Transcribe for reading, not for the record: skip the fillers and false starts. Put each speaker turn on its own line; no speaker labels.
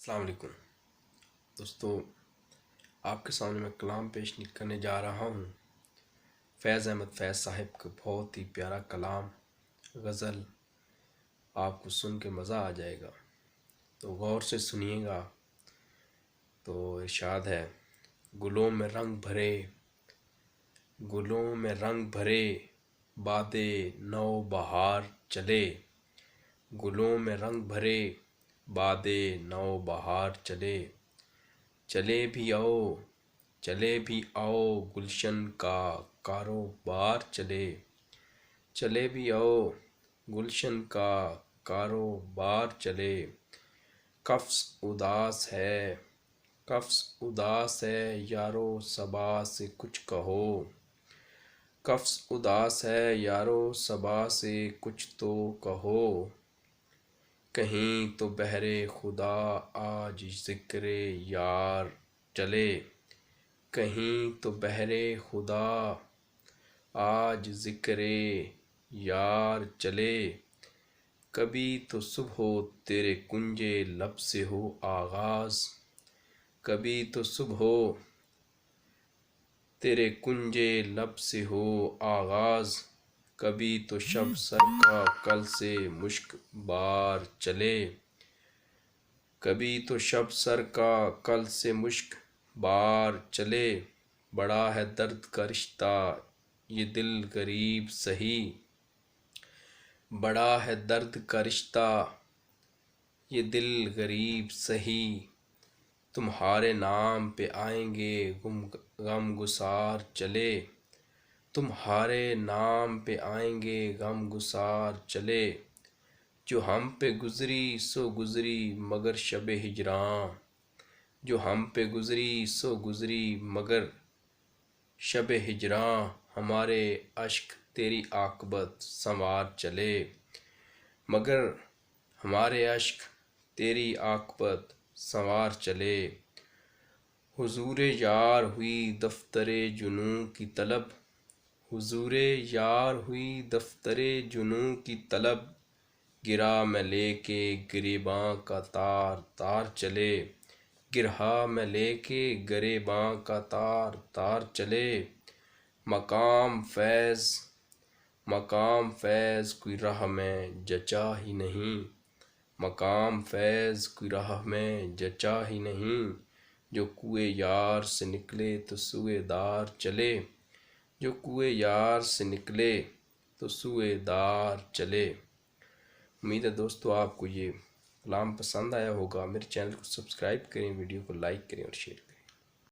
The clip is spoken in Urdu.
السلام علیکم دوستو، آپ کے سامنے میں کلام پیش کرنے جا رہا ہوں فیض احمد فیض صاحب کا بہت ہی پیارا کلام غزل۔ آپ کو سن کے مزہ آ جائے گا، تو غور سے سنیے گا۔ تو ارشاد ہے: گلوں میں رنگ بھرے، گلوں میں رنگ بھرے، باد نو بہار چلے، گلوں میں رنگ بھرے، باد نو بہار چلے، چلے بھی آؤ، چلے بھی آؤ، گلشن کا کاروبار چلے، چلے بھی آؤ، گلشن کا کاروبار چلے۔ قفس اداس ہے، قفس اداس ہے، یارو صبا سے کچھ کہو، قفس اداس ہے، یارو صبا سے کچھ تو کہو، کہیں تو بہر خدا آج ذکر یار چلے، کہیں تو بہر خدا آج ذکر یار چلے، کبھی تو صبح تیرے کنجے لب سے ہو آغاز، کبھی تو صبح تیرے کنجے لب سے ہو آغاز، کبھی تو شب سر کا کل سے مشک بار چلے، کبھی تو شب سر کا کل سے مشک بار چلے، بڑا ہے درد کا رشتہ یہ دل غریب سہی، بڑا ہے درد کا رشتہ یہ دل غریب سہی، تمہارے نام پہ آئیں گے غم گسار چلے، تمہارے نام پہ آئیں گے غم گسار چلے، جو ہم پہ گزری سو گزری مگر شب ہجراں، جو ہم پہ گزری سو گزری مگر شب ہجراں، ہمارے اشک تیری عاقبت سنوار چلے، مگر ہمارے اشک تیری عاقبت سنوار چلے، حضور یار ہوئی دفتر جنوں کی طلب، حضور یار ہوئی دفتر جنوں کی طلب، گرا میں لے کے گریباں کا تار تار چلے، گرہا میں لے کے گریباں کا تار تار چلے، مقام فیض کوئی راہ میں جچا ہی نہیں، مقام فیض کوئی راہ میں جچا ہی نہیں، جو کوئے یار سے نکلے تو سوئے دار چلے، جو کوئے یار سے نکلے تو سوئے دار چلے۔ امید ہے دوستو آپ کو یہ کلام پسند آیا ہوگا۔ میرے چینل کو سبسکرائب کریں، ویڈیو کو لائک کریں اور شیئر کریں۔